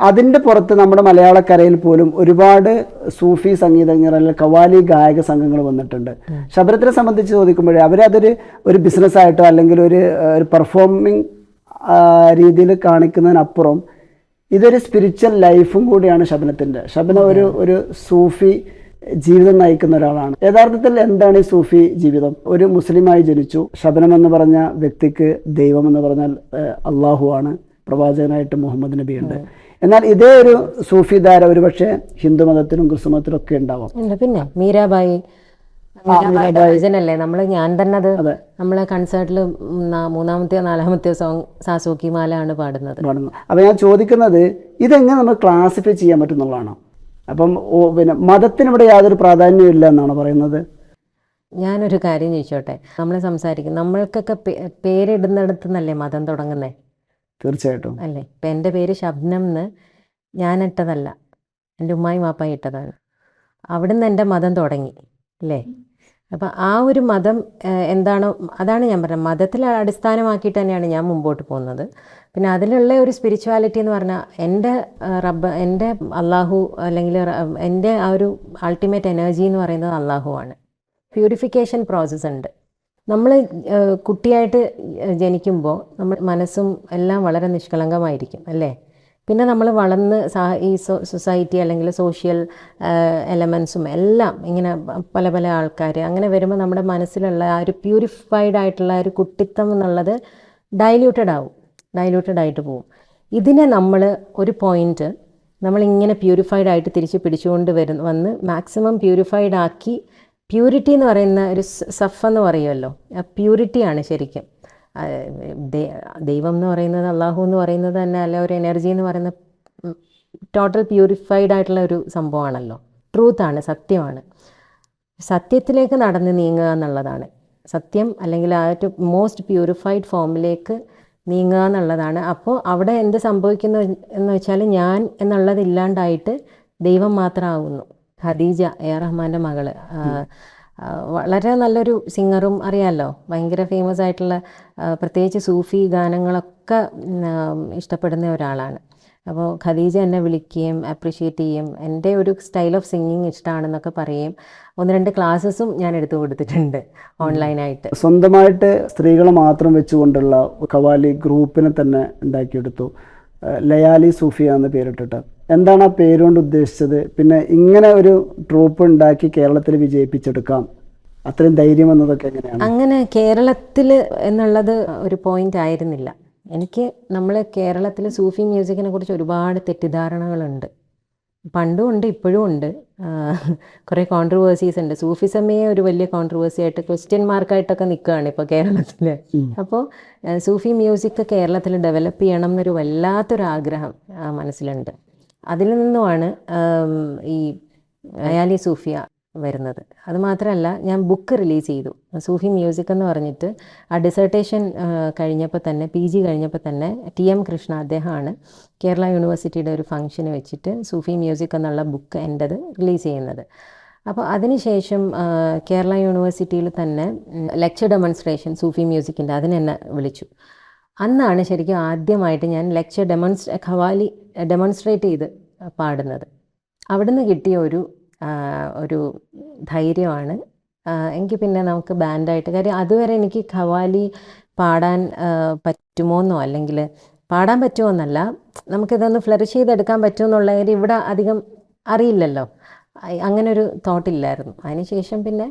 അതിൻ്റെ പുറത്ത് നമ്മുടെ മലയാളക്കരയിൽ പോലും ഒരുപാട് സൂഫി സംഗീതജ്ഞർ അല്ലെങ്കിൽ ഖവാലി ഗായക സംഘങ്ങൾ വന്നിട്ടുണ്ട്. ശബരത്തിനെ സംബന്ധിച്ച് ചോദിക്കുമ്പോഴേ ഒരു ബിസിനസ്സായിട്ടോ അല്ലെങ്കിൽ ഒരു പെർഫോമിങ് രീതിയിൽ കാണിക്കുന്നതിനപ്പുറം ഇതൊരു സ്പിരിച്വൽ ലൈഫും കൂടിയാണ് ശബനത്തിൻ്റെ. ശബന ഒരു സൂഫി ജീവിതം നയിക്കുന്ന ഒരാളാണ്. യഥാർത്ഥത്തിൽ എന്താണ് ഈ സൂഫി ജീവിതം? ഒരു മുസ്ലിമായി ജനിച്ചു. ശബനം എന്ന് പറഞ്ഞ വ്യക്തിക്ക് ദൈവം എന്ന് പറഞ്ഞാൽ അള്ളാഹു ആണ്, പ്രവാചകനായിട്ട് മുഹമ്മദ് നബിയുണ്ട്. എന്നാൽ ഇതേ ഒരു സൂഫി ധാര ഒരുപക്ഷെ ഹിന്ദു മതത്തിലും ക്രിസ്തു മതത്തിലും ഒക്കെ ഉണ്ടാവും. പിന്നെ മീരാബായി ഞാൻ തന്നെ അത് നമ്മളെ കൺസേർട്ടിൽ 3-ാമത്തെയോ 4-ാമത്തെയോ സോങ് സാസൂക്കി മാലയാണ് പാടുന്നത്. അപ്പം ഞാൻ ചോദിക്കുന്നത്, ഇതെങ്ങനെ നമ്മൾ ക്ലാസിഫൈ ചെയ്യാൻ പറ്റുന്നുള്ളതാണോ? അപ്പം മതത്തിനിവിടെ യാതൊരു പ്രാധാന്യവും ഇല്ല എന്നാണ് പറയുന്നത്. ഞാനൊരു കാര്യം ചോദിച്ചോട്ടെ, നമ്മൾ സംസാരിക്കും, നമ്മൾക്കൊക്കെ പേരിടുന്നിടത്തു നിന്നല്ലേ മതം തുടങ്ങുന്നേ? തീർച്ചയായിട്ടും അല്ലേ? ഇപ്പം എൻ്റെ പേര് ശബ്നം എന്ന് ഞാൻ ഇട്ടതല്ല, എൻ്റെ ഉമ്മായും വാപ്പായും ഇട്ടതാണ്. അവിടുന്ന് എൻ്റെ മതം തുടങ്ങി അല്ലേ? അപ്പം ആ ഒരു മതം എന്താണോ അതാണ് ഞാൻ പറഞ്ഞത്. മതത്തിൽ അടിസ്ഥാനമാക്കിയിട്ട് തന്നെയാണ് ഞാൻ മുമ്പോട്ട് പോകുന്നത്. പിന്നെ അതിലുള്ള ഒരു സ്പിരിച്വാലിറ്റി എന്ന് പറഞ്ഞാൽ എൻ്റെ അള്ളാഹു അല്ലെങ്കിൽ എൻ്റെ ആ ഒരു അൾട്ടിമേറ്റ് എനർജി എന്ന് പറയുന്നത് അള്ളാഹുവാണ്. പ്യൂരിഫിക്കേഷൻ പ്രോസസ്സ് ഉണ്ട്. നമ്മൾ കുട്ടിയായിട്ട് ജനിക്കുമ്പോൾ നമ്മൾ മനസ്സും എല്ലാം വളരെ നിഷ്കളങ്കമായിരിക്കും അല്ലേ? പിന്നെ നമ്മൾ വളർന്ന് ഈ സൊസൈറ്റി അല്ലെങ്കിൽ സോഷ്യൽ എലമെൻസും എല്ലാം ഇങ്ങനെ പല പല ആൾക്കാർ അങ്ങനെ വരുമ്പോൾ നമ്മുടെ മനസ്സിലുള്ള ആ ഒരു പ്യൂരിഫൈഡ് ആയിട്ടുള്ള ഒരു കുട്ടിത്തം എന്നുള്ളത് ഡൈല്യൂട്ടഡ് ആയിട്ട് പോവും. ഇതിനെ നമ്മൾ ഒരു പോയിന്റ് നമ്മളിങ്ങനെ പ്യൂരിഫൈഡ് ആയിട്ട് തിരിച്ച് പിടിച്ചുകൊണ്ട് വന്ന് മാക്സിമം പ്യൂരിഫൈഡ് ആക്കി, പ്യൂരിറ്റി എന്ന് പറയുന്ന ഒരു സഫ് എന്ന് പറയുമല്ലോ, ആ പ്യൂരിറ്റിയാണ് ശരിക്കും. ദൈവം എന്ന് പറയുന്നത്, അള്ളാഹു എന്ന് പറയുന്നത് തന്നെ, അല്ല ഒരു എനർജി എന്ന് പറയുന്ന ടോട്ടൽ പ്യൂരിഫൈഡ് ആയിട്ടുള്ള ഒരു സംഭവമാണല്ലോ. ട്രൂത്താണ്, സത്യമാണ്. സത്യത്തിലേക്ക് നടന്ന് നീങ്ങുക എന്നുള്ളതാണ് സത്യം, അല്ലെങ്കിൽ ആ ഒരു മോസ്റ്റ് പ്യൂരിഫൈഡ് ഫോമിലേക്ക് നീങ്ങുക എന്നുള്ളതാണ്. അപ്പോൾ അവിടെ എന്ത് സംഭവിക്കുന്നു എന്ന് വെച്ചാൽ, ഞാൻ എന്നുള്ളത് ഇല്ലാണ്ടായിട്ട് ദൈവം മാത്രമാകുന്നു. ഖദീജ, A.R. റഹ്മാൻ്റെ മകള്, വളരെ നല്ലൊരു സിംഗറും അറിയാമല്ലോ, ഭയങ്കര ഫേമസ് ആയിട്ടുള്ള, പ്രത്യേകിച്ച് സൂഫി ഗാനങ്ങളൊക്കെ ഇഷ്ടപ്പെടുന്ന ഒരാളാണ്. അപ്പോൾ ഖദീജ എന്നെ വിളിക്കുകയും അപ്രിഷ്യേറ്റ് ചെയ്യും, എൻ്റെ ഒരു സ്റ്റൈൽ ഓഫ് സിംഗിങ് ഇഷ്ടമാണെന്നൊക്കെ പറയുകയും 1-2 ക്ലാസ്സസും ഞാൻ എടുത്തു കൊടുത്തിട്ടുണ്ട് ഓൺലൈനായിട്ട്. സ്വന്തമായിട്ട് സ്ത്രീകളെ മാത്രം വെച്ചുകൊണ്ടുള്ള ഖവാലി ഗ്രൂപ്പിനെ തന്നെ ഉണ്ടാക്കിയെടുത്തു. ലയാലി സൂഫിയ എന്ന് പേരിട്ടിട്ട്. എന്താണ് ആ പേരുകൊണ്ട് ഉദ്ദേശിച്ചത്? പിന്നെ ഇങ്ങനെ ഒരു ട്രൂപ്പ് ഉണ്ടാക്കി കേരളത്തിൽ വിജയിപ്പിച്ചെടുക്കാം, അത്രയും ധൈര്യം എന്നതൊക്കെ എങ്ങനെയാണ്? അങ്ങനെ കേരളത്തിൽ എന്നുള്ളത് ഒരു പോയിന്റ് ആയിരുന്നില്ല എനിക്ക്. നമ്മൾ കേരളത്തിൽ സൂഫി മ്യൂസിക്കിനെ കുറിച്ച് ഒരുപാട് തെറ്റിദ്ധാരണകളുണ്ട്. പണ്ടും ഉണ്ട്, ഇപ്പോഴും ഉണ്ട്. കുറേ കോൺട്രവേഴ്സീസ് ഉണ്ട്. സൂഫിസമേ ഒരു വലിയ കോൺട്രവേഴ്സി ആയിട്ട്, ക്വസ്റ്റ്യൻ മാർക്കായിട്ടൊക്കെ നിൽക്കുകയാണ് ഇപ്പോൾ കേരളത്തിൽ. അപ്പോൾ സൂഫി മ്യൂസിക് കേരളത്തിൽ ഡെവലപ്പ് ചെയ്യണം എന്നൊരു വല്ലാത്തൊരു ആഗ്രഹം മനസ്സിലുണ്ട്. അതിൽ നിന്നുമാണ് ഈ ലയാലി സൂഫിയ വരുന്നത്. അതുമാത്രമല്ല, ഞാൻ ബുക്ക് റിലീസ് ചെയ്തു, സൂഫി മ്യൂസിക് എന്ന് പറഞ്ഞിട്ട്. ആ ഡിസർട്ടേഷൻ കഴിഞ്ഞപ്പോൾ തന്നെ, PG കഴിഞ്ഞപ്പോൾ തന്നെ TM കൃഷ്ണ അദ്ദേഹമാണ് കേരള യൂണിവേഴ്സിറ്റിയുടെ ഒരു ഫംഗ്ഷന് വെച്ചിട്ട് സൂഫി മ്യൂസിക് എന്നുള്ള ബുക്ക് എൻ്റെത് റിലീസ് ചെയ്യുന്നത്. അപ്പോൾ അതിനുശേഷം കേരള യൂണിവേഴ്സിറ്റിയിൽ തന്നെ ലെക്ചർ ഡെമോൺസ്ട്രേഷൻ സൂഫി മ്യൂസിക്കിൻ്റെ അതിനെന്നെ വിളിച്ചു. അന്നാണ് ശരിക്കും ആദ്യമായിട്ട് ഞാൻ ലെക്ചർ ഖവാലി ഡെമോൺസ്ട്രേറ്റ് ചെയ്ത് പാടുന്നത്. അവിടുന്ന് കിട്ടിയ ഒരു ധൈര്യമാണ് എനിക്ക് പിന്നെ നമുക്ക് ബാൻഡായിട്ട്. കാര്യം അതുവരെ എനിക്ക് ഖവാലി പാടാൻ പറ്റുമോയെന്നോ അല്ലെങ്കിൽ പാടാൻ പറ്റുമോയെന്നല്ല, നമുക്കിതൊന്ന് ഫ്ലറിഷ് ചെയ്തെടുക്കാൻ പറ്റുമെന്നുള്ള കാര്യം ഇവിടെ അധികം അറിയില്ലല്ലോ, അങ്ങനൊരു തോട്ടില്ലായിരുന്നു. അതിനുശേഷം പിന്നെ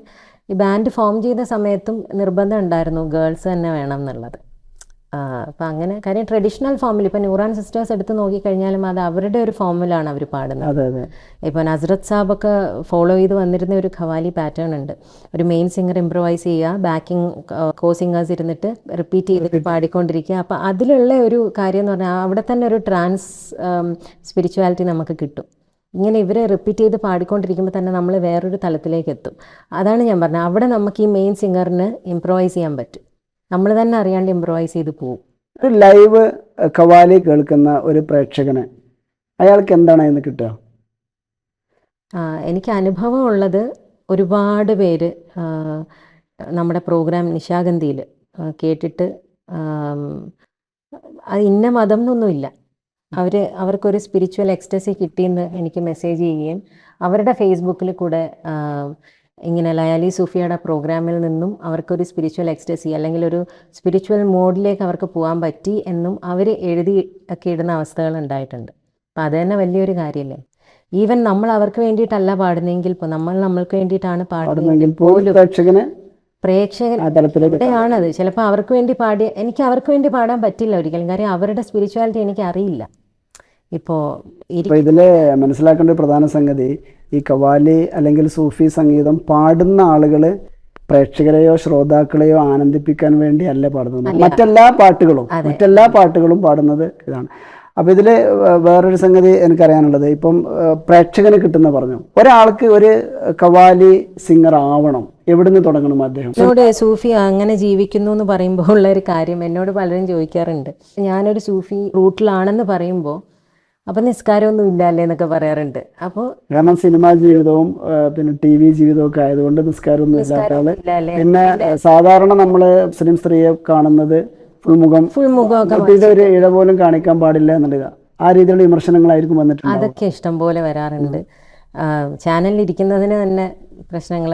ഈ ബാൻഡ് ഫോം ചെയ്ത സമയത്തും നിർബന്ധം ഉണ്ടായിരുന്നു ഗേൾസ് തന്നെ വേണം എന്നുള്ളത്. അപ്പം അങ്ങനെ, കാര്യം ട്രഡീഷണൽ ഫോമിൽ ഇപ്പോൾ നൂറാൻ സിസ്റ്റേഴ്സ് എടുത്ത് നോക്കിക്കഴിഞ്ഞാലും അത് അവരുടെ ഒരു ഫോമിലാണ് അവർ പാടുന്നത്. ഇപ്പോൾ നസ്രത്ത് സാബൊക്കെ ഫോളോ ചെയ്ത് വന്നിരുന്ന ഒരു ഖവാലി പാറ്റേൺ ഉണ്ട്. ഒരു മെയിൻ സിംഗർ ഇംപ്രവൈസ് ചെയ്യുക, ബാക്കിംഗ് കോ സിംഗേഴ്സ് ഇരുന്നിട്ട് റിപ്പീറ്റ് ചെയ്തിട്ട് പാടിക്കൊണ്ടിരിക്കുക. അപ്പോൾ അതിലുള്ള ഒരു കാര്യം എന്ന് പറഞ്ഞാൽ അവിടെ തന്നെ ഒരു ട്രാൻസ് സ്പിരിച്വാലിറ്റി നമുക്ക് കിട്ടും. ഇങ്ങനെ ഇവരെ റിപ്പീറ്റ് ചെയ്ത് പാടിക്കൊണ്ടിരിക്കുമ്പോൾ തന്നെ നമ്മൾ വേറൊരു തലത്തിലേക്ക് എത്തും. അതാണ് ഞാൻ പറഞ്ഞത്, അവിടെ നമുക്ക് ഈ മെയിൻ സിംഗറിന് ഇംപ്രവൈസ് ചെയ്യാൻ പറ്റും, നമ്മൾ തന്നെ അറിയാണ്ട് ഇംപ്രവൈസ് ചെയ്ത് പോകും. ഒരു ലൈവ് ഖവാലി കേൾക്കുന്ന ഒരു പ്രേക്ഷകന് അയാൾക്ക് എന്താണ് ഇന്ന് കിട്ടുക? എനിക്ക് അനുഭവം ഉള്ളത്, ഒരുപാട് പേര് നമ്മുടെ പ്രോഗ്രാം നിശാഗന്ധിയിൽ കേട്ടിട്ട് അത് ഇന്ന മതം എന്നൊന്നുമില്ല, അവർക്കൊരു സ്പിരിച്വൽ എക്സ്റ്റസി കിട്ടിയെന്ന് എനിക്ക് മെസ്സേജ് ചെയ്യുകയും അവരുടെ ഫേസ്ബുക്കിൽ കൂടെ ഇങ്ങനെ ലയാലി സൂഫിയയുടെ പ്രോഗ്രാമിൽ നിന്നും അവർക്കൊരു സ്പിരിച്വൽ എക്സ്റ്റസി അല്ലെങ്കിൽ ഒരു സ്പിരിച്വൽ മോഡിലേക്ക് അവർക്ക് പോകാൻ പറ്റി എന്നും അവർ എഴുതി ഒക്കെ ഇടുന്ന അവസ്ഥകൾ ഉണ്ടായിട്ടുണ്ട്. അപ്പം അത് തന്നെ വലിയൊരു കാര്യമല്ലേ. ഈവൻ നമ്മൾ അവർക്ക് വേണ്ടിയിട്ടല്ല പാടുന്നതെങ്കിൽ ഇപ്പോൾ നമ്മൾക്ക് വേണ്ടിയിട്ടാണ് പാടുന്നതെങ്കിൽ പോലും പ്രേക്ഷകനാണത്. ചിലപ്പോൾ അവർക്ക് വേണ്ടി എനിക്ക് അവർക്ക് വേണ്ടി പാടാൻ പറ്റില്ല ഒരിക്കലും, കാര്യം അവരുടെ സ്പിരിച്വാലിറ്റി എനിക്ക് അറിയില്ല. ഇപ്പോൾ ഇതില് മനസ്സിലാക്കേണ്ട ഒരു പ്രധാന സംഗതി, ഈ ഖവാലി അല്ലെങ്കിൽ സൂഫി സംഗീതം പാടുന്ന ആളുകൾ പ്രേക്ഷകരെയോ ശ്രോതാക്കളെയോ ആനന്ദിപ്പിക്കാൻ വേണ്ടി അല്ല പാടുന്നത്. മറ്റെല്ലാ പാട്ടുകളും പാടുന്നത് ഇതാണ്. അപ്പോൾ ഇതിൽ വേറൊരു സംഗതി എനിക്കറിയാനുള്ളത്, ഇപ്പം പ്രേക്ഷകന് കിട്ടുന്ന പറഞ്ഞു, ഒരാൾക്ക് ഒരു ഖവാലി സിംഗർ ആവണം, എവിടുന്ന് തുടങ്ങണം അദ്ദേഹം? എന്നോട് സൂഫി അങ്ങനെ ജീവിക്കുന്നു എന്ന് പറയുമ്പോൾ ഉള്ള ഒരു കാര്യം എന്നോട് പലരും ചോദിക്കാറുണ്ട്. ഞാനൊരു സൂഫി റൂട്ടിലാണെന്ന് പറയുമ്പോൾ അപ്പം നിസ്കാരമൊന്നും ഇല്ല അല്ലേ എന്നൊക്കെ പറയാറുണ്ട്. അപ്പോൾ കാരണം സിനിമാ ജീവിതവും പിന്നെ TV ജീവിതവും ഒക്കെ ആയതുകൊണ്ട് നിസ്കാരമൊന്നും ഇല്ലാത്ത ആള്. പിന്നെ സാധാരണ നമ്മൾ മുസ്ലിം സ്ത്രീയെ കാണുന്നത് ഫുൾമുഖമൊക്കെ ഒരു ഇഴ പോലും കാണിക്കാൻ പാടില്ല എന്നുള്ളത്, ആ രീതിയിലുള്ള വിമർശനങ്ങളായിരിക്കും വന്നിട്ടുണ്ട്. അതൊക്കെ ഇഷ്ടം പോലെ വരാറുണ്ട്. ചാനലിൽ ഇരിക്കുന്നതിന് തന്നെ പ്രശ്നങ്ങൾ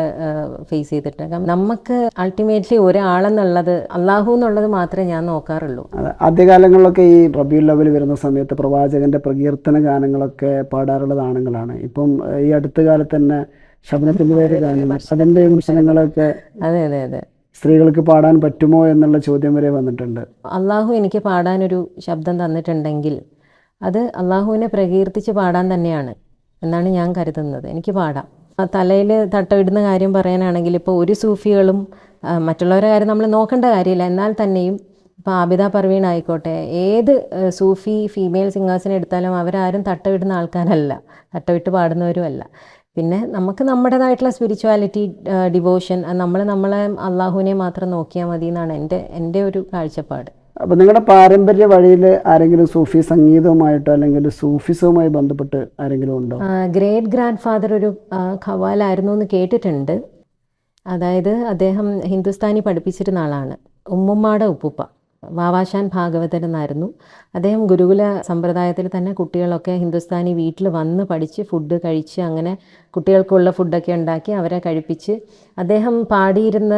ഫേസ് ചെയ്തിട്ടുണ്ട്. നമുക്ക് അൾട്ടിമേറ്റ്ലി ഒരാളെന്നുള്ളത്, അള്ളാഹു എന്നുള്ളത് മാത്രമേ ഞാൻ നോക്കാറുള്ളൂ. ആദ്യകാലങ്ങളിലൊക്കെ ഈ റബീഉൽ അവ്വൽ വരുന്ന സമയത്ത് പ്രവാചകന്റെ പ്രകീർത്തന ഗാനങ്ങളൊക്കെ പാടാറുള്ളത് ആണുങ്ങളാണ്. ഇപ്പം ഈ അടുത്ത കാലത്ത് തന്നെ ശബ്ദത്തിന്റെ പേര് ഗാനങ്ങൾ, അതിന്റെ വിമർശനങ്ങളൊക്കെ അതെ സ്ത്രീകൾക്ക് പാടാൻ പറ്റുമോ എന്നുള്ള ചോദ്യം വരെ വന്നിട്ടുണ്ട്. അള്ളാഹു എനിക്ക് പാടാനൊരു ശബ്ദം തന്നിട്ടുണ്ടെങ്കിൽ അത് അള്ളാഹുവിനെ പ്രകീർത്തിച്ച് പാടാൻ തന്നെയാണ് എന്നാണ് ഞാൻ കരുതുന്നത്. എനിക്ക് പാടാം. തലയിൽ തട്ടമിടുന്ന കാര്യം പറയാനാണെങ്കിൽ ഇപ്പോൾ ഒരു സൂഫികളും മറ്റുള്ളവരുടെ കാര്യം നമ്മൾ നോക്കേണ്ട കാര്യമില്ല. എന്നാൽ തന്നെയും ഇപ്പോൾ ആബിദ പർവീൺ ആയിക്കോട്ടെ, ഏത് സൂഫി ഫീമെയിൽ സിംഗേഴ്സിനെ എടുത്താലും അവരാരും തട്ടമിടുന്ന ആൾക്കാരല്ല, തട്ടമിട്ട് പാടുന്നവരുമല്ല. പിന്നെ നമുക്ക് നമ്മുടേതായിട്ടുള്ള സ്പിരിച്വാലിറ്റി, ഡിവോഷൻ, നമ്മളെ അള്ളാഹുവിനെ മാത്രം നോക്കിയാൽ മതി എന്നാണ് എൻ്റെ ഒരു കാഴ്ചപ്പാട്. അപ്പോൾ നിങ്ങളുടെ പാരമ്പര്യ വഴിയിൽ ആരെങ്കിലും സൂഫി സംഗീതവുമായിട്ടോ അല്ലെങ്കിൽ സൂഫിസവുമായി ബന്ധപ്പെട്ട് ആരെങ്കിലും ഉണ്ടോ? ഗ്രേറ്റ് ഗ്രാൻഡ് ഫാദർ ഒരു ഖവാലായിരുന്നു എന്ന് കേട്ടിട്ടുണ്ട്. അതായത് അദ്ദേഹം ഹിന്ദുസ്ഥാനി പഠിപ്പിച്ചിരുന്ന ആളാണ്. ഉമ്മുമ്മയുടെ ഉപ്പുപ്പ വാവാശാൻ ഭാഗവതൻ എന്നായിരുന്നു. അദ്ദേഹം ഗുരുകുല സമ്പ്രദായത്തിൽ തന്നെ കുട്ടികളൊക്കെ ഹിന്ദുസ്ഥാനി വീട്ടിൽ വന്ന് പഠിച്ച് ഫുഡ് കഴിച്ച് അങ്ങനെ കുട്ടികൾക്കുള്ള ഫുഡൊക്കെ ഉണ്ടാക്കി അവരെ കഴിപ്പിച്ച് അദ്ദേഹം പാടിയിരുന്ന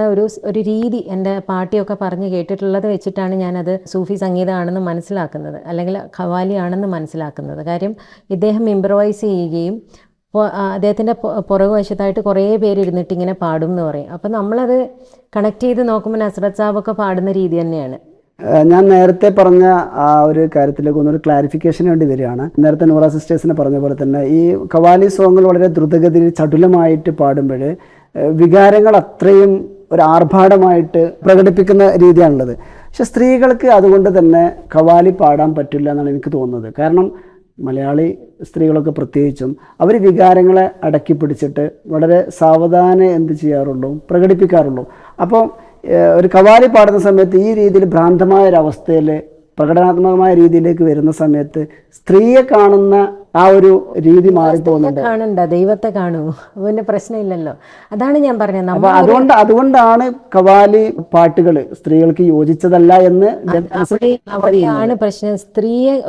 ഒരു രീതി എൻ്റെ പാട്ടിയൊക്കെ പറഞ്ഞ് കേട്ടിട്ടുള്ളത് വെച്ചിട്ടാണ് ഞാനത് സൂഫി സംഗീതമാണെന്ന് മനസ്സിലാക്കുന്നത്, അല്ലെങ്കിൽ ഖവാലി ആണെന്ന് മനസ്സിലാക്കുന്നത്. കാര്യം ഇദ്ദേഹം ഇംപ്രവൈസ് ചെയ്യുകയും അദ്ദേഹത്തിൻ്റെ പുറകു വശത്തായിട്ട് കുറേ പേര് ഇരുന്നിട്ട് ഇങ്ങനെ പാടും എന്ന് പറയും. അപ്പം നമ്മളത് കണക്ട് ചെയ്ത് നോക്കുമ്പോൾ നസ്രത്ത് സാബൊക്കെ പാടുന്ന രീതി തന്നെയാണ്. ഞാൻ നേരത്തെ പറഞ്ഞ ആ ഒരു കാര്യത്തിലേക്ക് ഒന്നൊരു ക്ലാരിഫിക്കേഷന് വേണ്ടി വരികയാണ്. നേരത്തെ നൂറ സിസ്റ്റേഴ്സിനെ പറഞ്ഞ പോലെ തന്നെ ഈ ഖവാലി സോങ്ങുകൾ വളരെ ദ്രുതഗതിയിൽ ചടുലമായിട്ട് പാടുമ്പോൾ വികാരങ്ങൾ അത്രയും ഒരു ആർഭാടമായിട്ട് പ്രകടിപ്പിക്കുന്ന രീതിയാണുള്ളത്. പക്ഷെ സ്ത്രീകൾക്ക് അതുകൊണ്ട് തന്നെ ഖവാലി പാടാൻ പറ്റില്ല എന്നാണ് എനിക്ക് തോന്നുന്നത്. കാരണം മലയാളി സ്ത്രീകളൊക്കെ പ്രത്യേകിച്ചും അവർ വികാരങ്ങളെ അടക്കി പിടിച്ചിട്ട് വളരെ സാവധാനം എന്ത് ചെയ്യാറുള്ളൂ, പ്രകടിപ്പിക്കാറുള്ളൂ. അപ്പോൾ ഒരു കവാലി പാടുന്ന സമയത്ത് ഈ രീതിയിൽ ഭ്രാന്തമായ ഒരവസ്ഥയിൽ പ്രകടനാത്മകമായ രീതിയിലേക്ക് വരുന്ന സമയത്ത് സ്ത്രീയെ കാണുന്ന ആ ഒരു രീതി മാറിപ്പോകുന്നുണ്ട്. കാണണ്ട, ദൈവത്തെ കാണൂ, പിന്നെ പ്രശ്നമില്ലല്ലോ. അതാണ് ഞാൻ പറഞ്ഞത്. അപ്പൊ അതുകൊണ്ടാണ് കവാലി പാട്ടുകൾ സ്ത്രീകൾക്ക് യോജിച്ചതല്ല എന്ന് അവിടെയാണ് പ്രശ്നം.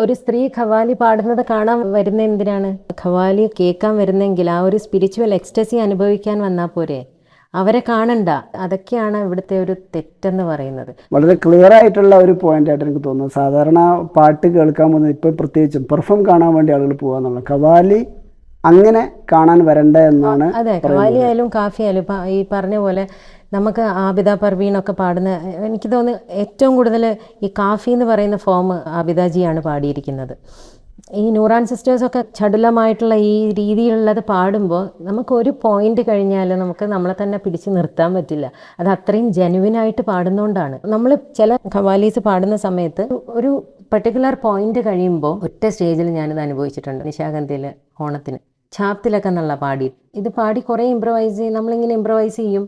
ഒരു സ്ത്രീ ഖവാലി പാടുന്നത് കാണാൻ വരുന്ന എന്തിനാണ്? ഖവാലി കേൾക്കാൻ വരുന്നെങ്കിൽ ആ ഒരു സ്പിരിച്വൽ എക്സ്റ്റസി അനുഭവിക്കാൻ വന്നാൽ പോരെ, അവരെ കാണണ്ട. അതൊക്കെയാണ് ഇവിടുത്തെ ഒരു തെറ്റെന്ന് പറയുന്നത്. വളരെ ക്ലിയർ ആയിട്ടുള്ള ഒരു പോയിന്റ് ആയിട്ട് എനിക്ക് തോന്നുന്നു. സാധാരണ പാട്ട് കേൾക്കാൻ പോകുന്നത് ഇപ്പം പ്രത്യേകിച്ചും പെർഫോം കാണാൻ വേണ്ടി ആളുകൾ പോകാന്നുള്ളത്, ഖവാലി അങ്ങനെ കാണാൻ വരണ്ട എന്നാണ്. അതെ, ഖവാലി ആയാലും കാഫി ആയാലും ഇപ്പം ഈ പറഞ്ഞ പോലെ നമുക്ക് ആബിദ പർവീണൊക്കെ പാടുന്ന, എനിക്ക് തോന്നുന്നു ഏറ്റവും കൂടുതൽ ഈ കാഫി എന്ന് പറയുന്ന ഫോം ആബിദാജിയാണ് പാടിയിരിക്കുന്നത്. ഈ നൂറാൻ സിസ്റ്റേഴ്സൊക്കെ ചടുലമായിട്ടുള്ള ഈ രീതിയിലുള്ളത് പാടുമ്പോൾ നമുക്ക് ഒരു പോയിന്റ് കഴിഞ്ഞാൽ നമുക്ക് നമ്മളെ തന്നെ പിടിച്ച് നിർത്താൻ പറ്റില്ല. അത് അത്രയും ജെനുവിനായിട്ട് പാടുന്നതുകൊണ്ടാണ്. നമ്മൾ ചില ഖവാലീസ് പാടുന്ന സമയത്ത് ഒരു പെർട്ടിക്കുലർ പോയിന്റ് കഴിയുമ്പോൾ, ഒറ്റ സ്റ്റേജിൽ ഞാനിത് അനുഭവിച്ചിട്ടുണ്ട്. നിശാഗന്ധിയിൽ ഓണത്തിന് ഛാപ്തിലൊക്കെ എന്നുള്ള പാടി, ഇത് പാടി കുറേ ഇമ്പ്രവൈസ് ചെയ്യും. നമ്മളിങ്ങനെ ഇമ്പ്രവൈസ് ചെയ്യും,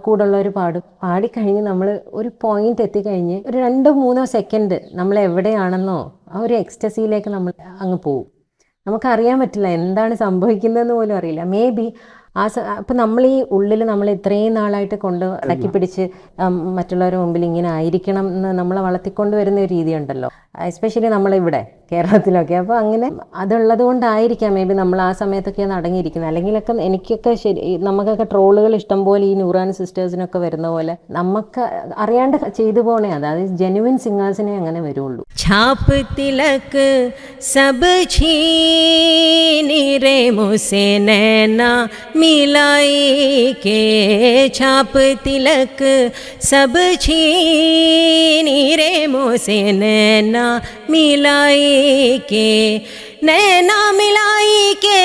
കൂടുള്ളവർ പാടും. പാടിക്കഴിഞ്ഞ് നമ്മൾ ഒരു പോയിന്റ് എത്തിക്കഴിഞ്ഞ് ഒരു 2-3 സെക്കൻഡ് നമ്മൾ എവിടെയാണെന്നോ ആ ഒരു എക്സ്റ്റസിയിലേക്ക് നമ്മൾ അങ്ങ് പോവും. നമുക്കറിയാൻ പറ്റില്ല എന്താണ് സംഭവിക്കുന്നതെന്ന് പോലും അറിയില്ല. മേ ബി അപ്പം നമ്മൾ ഈ ഉള്ളിൽ നമ്മൾ ഇത്രയും നാളായിട്ട് കൊണ്ട് അടക്കി പിടിച്ച് മറ്റുള്ളവരുടെ മുമ്പിൽ ഇങ്ങനെ ആയിരിക്കണം എന്ന് നമ്മളെ വളർത്തിക്കൊണ്ട് വരുന്ന ഒരു രീതിയുണ്ടല്ലോ, എസ്പെഷ്യലി നമ്മളിവിടെ കേരളത്തിലൊക്കെ. അപ്പോൾ അങ്ങനെ അതുള്ളത് കൊണ്ടായിരിക്കാം മേ ബി നമ്മൾ ആ സമയത്തൊക്കെയാണ് അടങ്ങിയിരിക്കുന്നത്. അല്ലെങ്കിലൊക്കെ എനിക്കൊക്കെ നമുക്കൊക്കെ ട്രോളുകൾ ഇഷ്ടം പോലെ ഈ നൂറാൻ സിസ്റ്റേഴ്സിനൊക്കെ വരുന്ന പോലെ നമുക്ക് അറിയാണ്ട് ചെയ്തു പോണേ. അതായത് ജെനുവിൻ സിംഗേഴ്സിനെ അങ്ങനെ വരുള്ളൂ. छाप तिलक सब छीनी रे मुझसे नैना मिलाई के, छाप तिलक सब छीनी रे मुझसे नैना मिलाई के, नैना मिलाई के,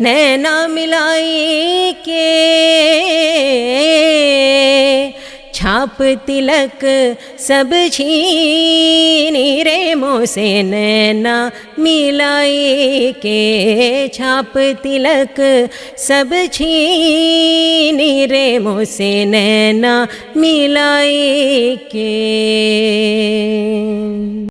नैना मिलाई के, छाप तिलक सब छीनी रे मुझसे नैना मिलाई के, छाप तिलक सब छीनी रे मुझसे नैना मिलाई के.